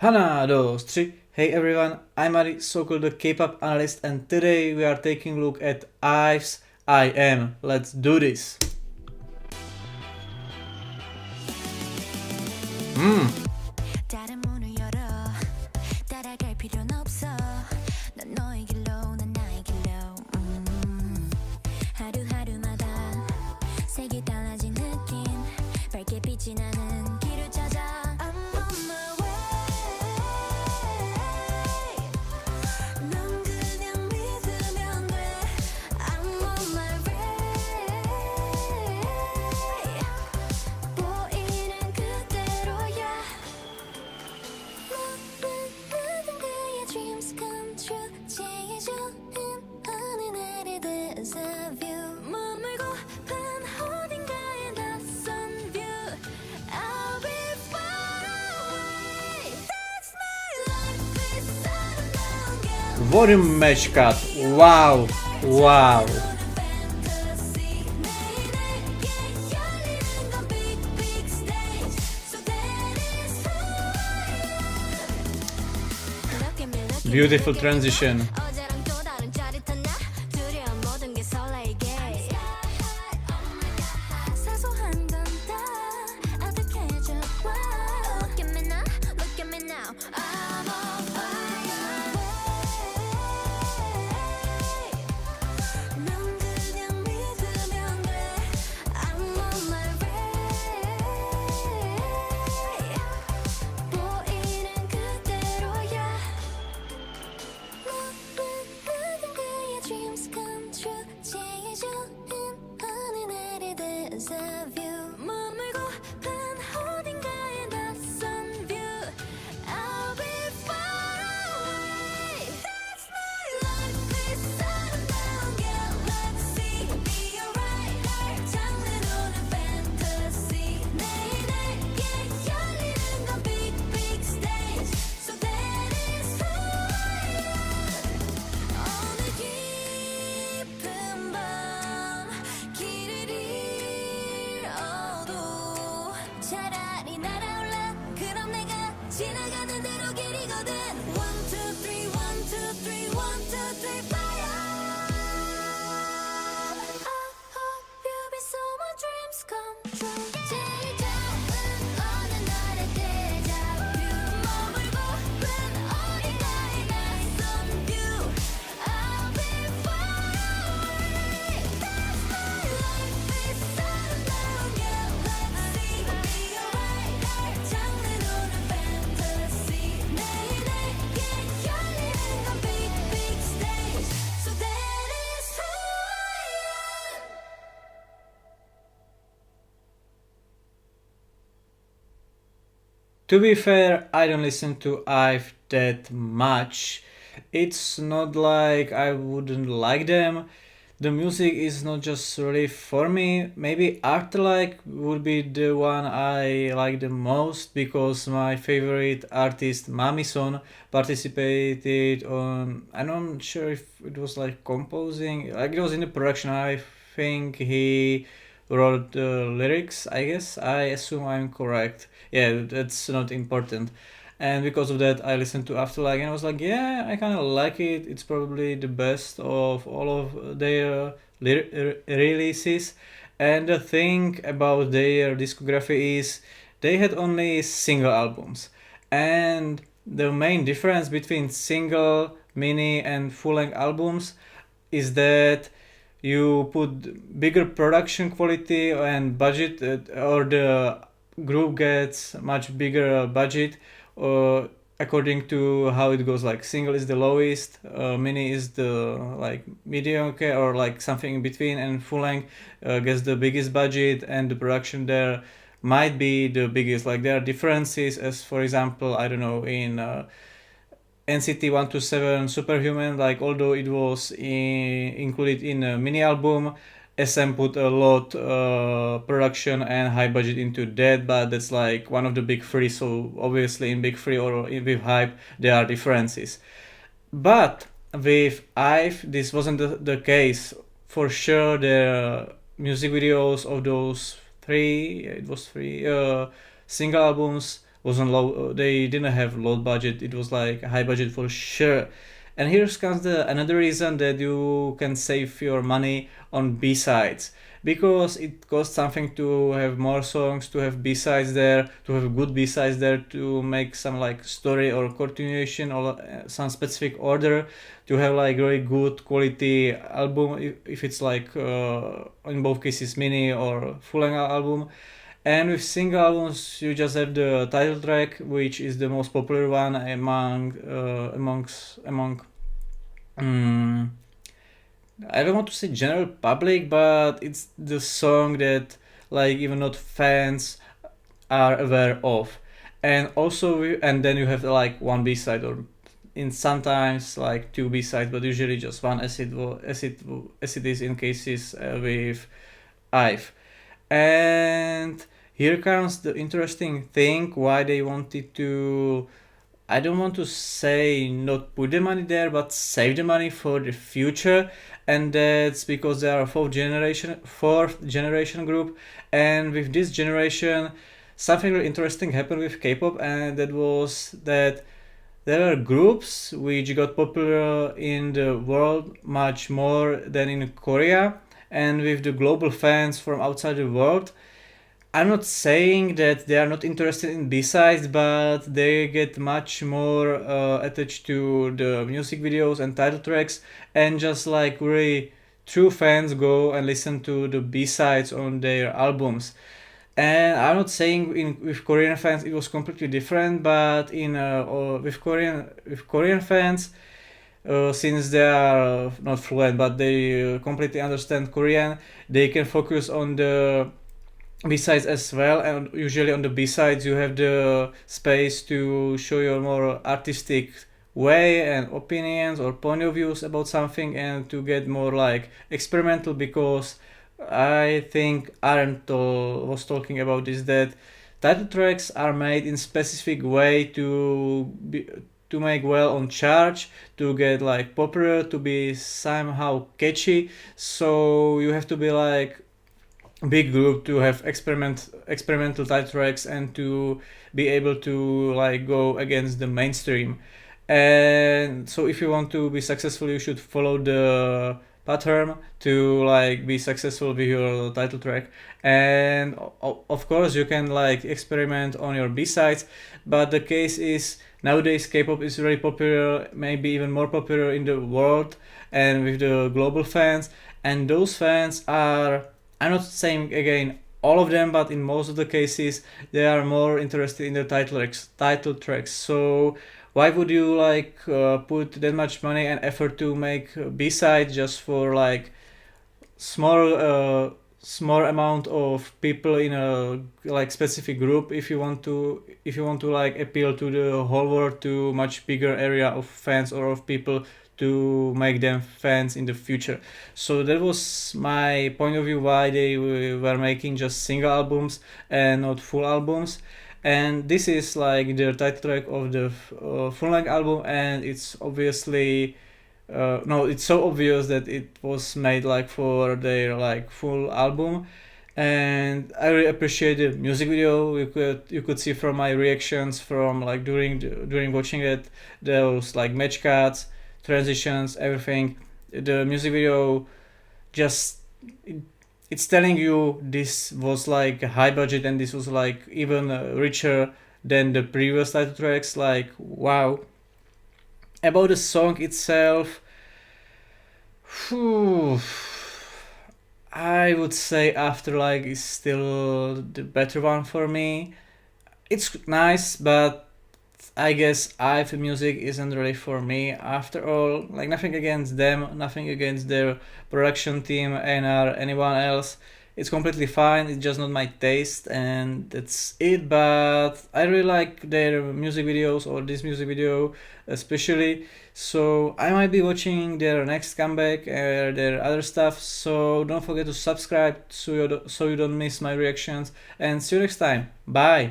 Hana, dos, three. Hey everyone, I'm Ari, so-called the K-pop analyst, and today we are taking a look at IVE's I Am. Let's do this. Hmm. 다른 문을 열어 따라갈 필요는 없어 넌 너의 길로 난 나의 길로 하루하루마다 색이 달라진 느낌 밝게 빛이 나는 길을 찾아 I'm on my way 넌 그냥 믿으면 돼 I'm on my way 보이는 그대로야 모든 그의 dreams come true 제일 좋은 어느 날의 deja vu 머물고픈 어딘가의 낯선 view I'll be far away That's my life is 아름다운 게 Volume match cut. Wow. Wow. fantasy 매일 내게 열리는 건 big big stage So that is who I am Beautiful transition. 어제랑 또 다른 짜릿한 나 두려운 모든 게 설레게 사소한 건 다 아득해져 와 Look at me now, look at me now I'm on fire 넌 그냥 믿으면 돼 I'm on my way 보이는 그대로야 모든 그의 dreams come true 제일 좋은 어느 날의 deja vu 머물고픈 어딘가의 낯선 view I'll be far away That's my life is 아름다운 게 Let's see be alright 날 장르로는 fantasy 매일 내게 열리는 건 big big stage So that is who I am 어느 깊은 밤 길을 잃어도 차라리 날아올라 그럼 내가 지나가는 대로 길이거든 One two three one two three one two three fire I hope you be so my dreams come true 제일 좋은 어느 날의 deja vu 머물고픈 어딘가의 낯선 view I'll be far away That's my life is 아름다운 게 Let's see be alright 날 장르로는 fantasy 매일 내게 열리는 건 big big stage So that is who I am To be fair, I don't listen to IVE that much. It's not like I wouldn't like them. The music is not just really for me. Maybe Afterlife would be the one I like the most because my favorite artist Mamison participated on. I'm not sure if it was like composing, like it was in the production. I think he wrote the lyrics. I guess I assume I'm correct. Yeah, that's not important. And because of that, I listened to Afterlife and I was like, yeah, I kind of like it. It's probably the best of all of their releases. And the thing about their discography is they had only single albums. And the main difference between single, mini, and full length albums is that you put bigger production quality and budget, or the group gets much bigger budget according to how it goes. Like single is the lowest, mini is the like mediocre or like something in between, and full length gets the biggest budget, and the production there might be the biggest. Like there are differences, as for example, I don't know, in NCT 127 Superhuman, like although it was included in a mini album, SM put a lot production and high budget into that, but that's like one of the big three. So obviously in big three or with hype there are differences. But with IVE, this wasn't the case. For sure, the music videos of those three, it was three single albums wasn't low. They didn't have low budget. It was like high budget for sure. And here comes the another reason that you can save your money on B sides, because it costs something to have more songs, to have B sides there, to have good B sides there, to make some like story or continuation or some specific order, to have like really good quality album if it's like in both cases mini or full length album. And with single albums, you just have the title track, which is the most popular one among um, I don't want to say general public, but it's the song that like even not fans are aware of. And also, and then you have like one B side or in sometimes like two B sides, but usually just one as it is in cases with IVE. And here comes the interesting thing why they wanted to, I don't want to say not put the money there, but save the money for the future. And that's because they are a fourth generation group. And with this generation, something really interesting happened with K-pop, and that was that there were groups which got popular in the world much more than in Korea, and with the global fans from outside the world. I'm not saying that they are not interested in B-sides, but they get much more attached to the music videos and title tracks, and just like really true fans go and listen to the B-sides on their albums. And I'm not saying with Korean fans it was completely different, but in with Korean fans, since they are not fluent but they completely understand Korean, they can focus on the B-sides as well, and usually on the B-sides you have the space to show your more artistic way and opinions or point of views about something, and to get more like experimental, because I think Arendt was talking about this, that title tracks are made in specific way to make well on charge, to get like popular, to be somehow catchy. So you have to be like big group to have experimental title tracks and to be able to like go against the mainstream. And so if you want to be successful, you should follow the pattern to like be successful with your title track. And of course you can like experiment on your B-sides, but the case is nowadays K-pop is really popular, maybe even more popular in the world and with the global fans. And those fans are, I'm not saying again all of them, but in most of the cases they are more interested in the title tracks. So why would you like put that much money and effort to make a B-side just for like small amount of people in a like specific group, if you want to like appeal to the whole world, to much bigger area of fans or of people, to make them fans in the future. So that was my point of view why they were making just single albums and not full albums. And this is like the title track of the full length album, and it's obviously no, it's so obvious that it was made like for their like full album. And I really appreciate the music video. You could see from my reactions from like during watching it, those like match cuts, transitions, everything. The music video just it, it's telling you this was like high budget, and this was like even richer than the previous title tracks. Like wow. About the song itself, whew, I would say Afterlife is still the better one for me. It's nice, but I guess IVE music isn't really for me after all. Like nothing against them, nothing against their production team and or anyone else. It's completely fine. It's just not my taste, and that's it. But I really like their music videos, or this music video especially. So I might be watching their next comeback or their other stuff. So don't forget to subscribe so you don't miss my reactions. And see you next time. Bye.